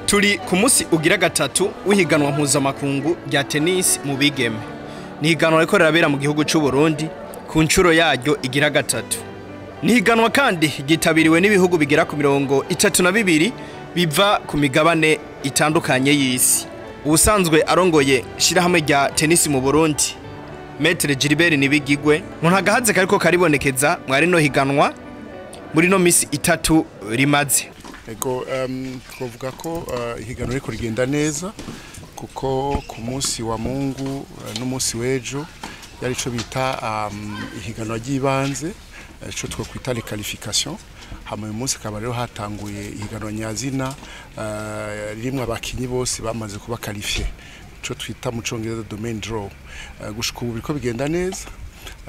Turi ku musi ugira gatatu w'ihiganwa mpuzamakungu rya tennis mu bigeme. Ni higanwa riko rirabera mu gihugu cy'u Burundi ku ncuro yaryo igira gatatu. Ni higanwa kandi gitabiriwe n'ibihugu bigera ku 32 biva ku migabane itandukanye y'isi. Ubusanzwe arongoye shirahamwe rya tennis mu Burundi, Maître Gilbert Nibigigwe, ntagahaze kariko karibonekeza mwari no higanwa muri no misi itatu rimaze. Ego twovuga ko ihiganwa riko rigenda neza kuko ku munsi wa Mungu n'umunsi w'ejo yari ico bita ihiganwa ry'ibanze ico twokwita les qualifications. Hama uyu munsi akaba rero hatanguye ihiganwa nyazina rimwe abakinyi bose bamaze kuba qualifié ico twita mu congereza domain draw. Gushika ubu biriko bigenda neza.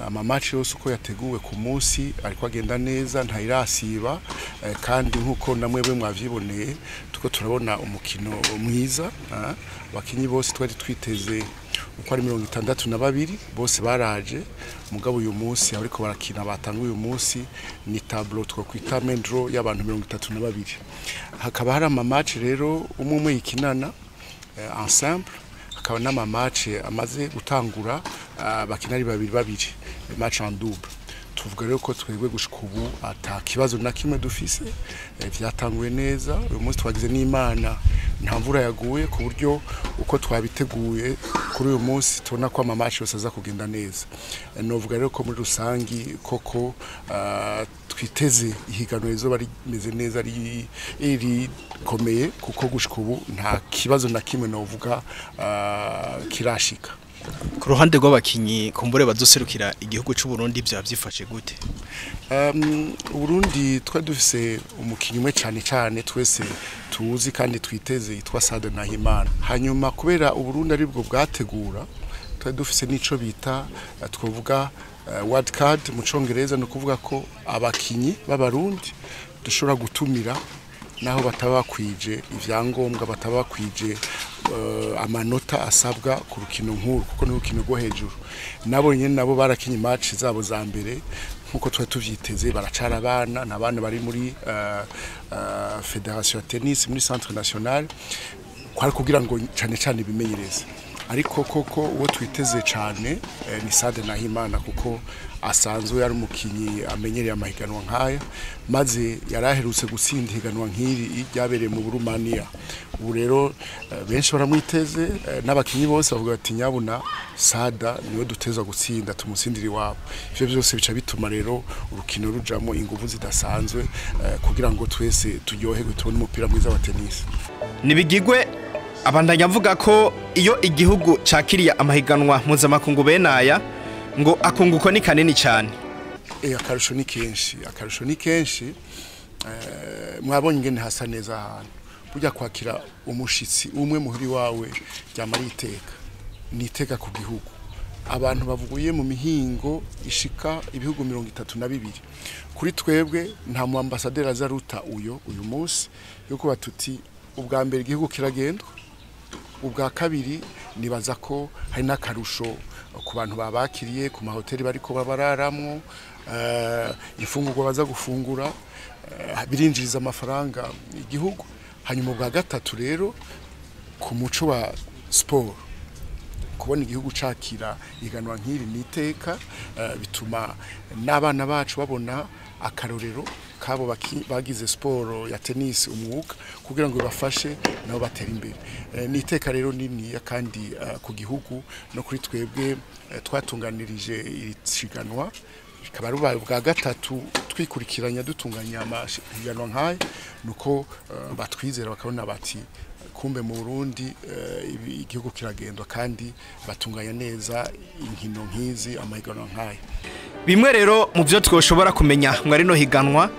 Amamatch yose uko yateguwe ku munsi ariko agenda neza ntayirasiba kandi nkuko namwebwe mwavyiboneye tuko turabona umukino mwiza. Abakinyi bose twari twiteze uko ari 62 bose baraje mugabo uyu munsi ariko barakina batanguye uyu munsi ni tableau twokwita main draw y'abantu 32. Hakaba hari amamatch rero umwe yikinana ensemble, hakaba n'amamatch amaze gutangura bakinari babiri match en double. Tuvuga rero ko twebwe gushika ubu ata kibazo na kimwe dufise, vyatanguye neza. Uyu munsi twagize n'Imana nta mvura yaguye ku buryo uko twabiteguye kuri uyu munsi tubona ko amamatch yose aza kugenda neza. Novuga rero ko muri rusangi koko twiteze ihiganwa rizoba rimeze neza iri komeye kuko gushika ubu nta kibazo na kimwe novuga kirashika. Ku ruhande rw'abakinyi kumbure bazoserukira igihugu cy'u Burundi byavyifashe gute? Uburundi twa dufise umukinyi umwe cyane twese tuzi kandi twiteze yitwa Sade Nahimana. Hanyuma kubera Uburundi ari bwo bwategura twa dufise nico bita twovuga wild card mu congereza, no kuvuga ko abakinyi b'abarundi dushobora gutumira naho bataba kwije ivyangombwa, bataba kwije amanota asabwa ku rukino nkuru kuko ni rukino rwo hejuru. Nabo nyene nabo barakinye match zabo za mbere nkuko twa tuvyiteze, baracara abana n'abana bari muri Federation ya Tennis muri Centre National kwari kugira ngo cyane bimenyereze. Ariko koko uwo twiteze cyane ni Sade Nahimana kuko asanzwe yari umukinyi amenyereye amahiganwa nkaya, maze yaraherutse gutsinda higanwa nk'iri ryabereye mu Burumania. Ubu rero benshi baramwiteze n'abakinyi bose bavuga bati nyabuna Sada niwe dutezwa gutsinda tumutsindiri wabo. Ivyo byose bica bituma rero urukino rujamo ingufu zidasanzwe kugira ngo twese turyoherwe tubone umupira mwiza wa tennis. Nibigigwe abandanya avuga ko iyo igihugu cakiriye amahiganwa mpuzamakungu benaya ngo akunguko ni kanini cyane. Akarusho ni kenshi mwabonye ngene hasa neza ahantu burya kwakira umushitsi umwe muhuri wawe ryamara iteka niteka ku gihugu. Abantu bavuguye mu mihingo ishika ibihugu 32 kuri twebwe nta mu ambassadeur azaruta uyu munsi yuko batuti ubwa mbere igihugu kiragendwa, ubwa kabiri nibaza ko hari n'akarusho ku bantu babakiriye ku mahoteli bariko babararamwo, ifungurwa baza gufungura birinjiriza amafaranga igihugu. Hanyuma ubwa gatatu rero ku muco wa sport kubona igihugu cakira iganwa nk'iri niteka bituma n'abana bacu babona akarorero kabo bagize sport ya tennis umwuga kugira ngo bafashe nabo batera imbere. Niteka rero nini kandi ku gihugu no kuri twebwe twatunganirije iriganwa ikaba rubaye bwa gatatu twikurikiranya dutunganya amahiganwa nk'aya, nuko batwizera bakabona bati kumbe mu Burundi igihugu kiragendwa kandi batunganya neza inkino nk'izi amahiganwa nk'aya. Bimwe rero mu byo twoshobora kumenya mwari no higanwa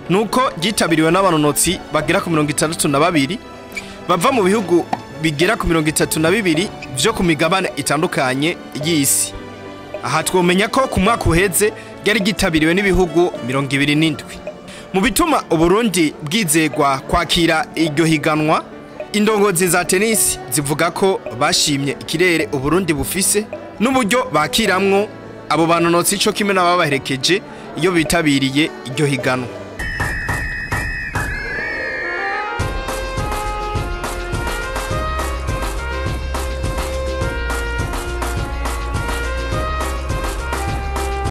nuko ryitabiriwe n'abanonotsi bagera ku 62 bava mu bihugu bigera ku 32 byo ku migabane itandukanye y'isi. Aha twomenya ko ku mwaka uheze yari gitabiriwe n'ibihugu 27. Mu bituma Uburundi bwizegwa kwakira iryo higanwa, indongozi za tennis zivuga ko bashimye ikirere Uburundi bufise n'uburyo bakiramwo abo banonotsi cyo kimwe n'ababaherekeje iyo bitabiriye iryo higanwa.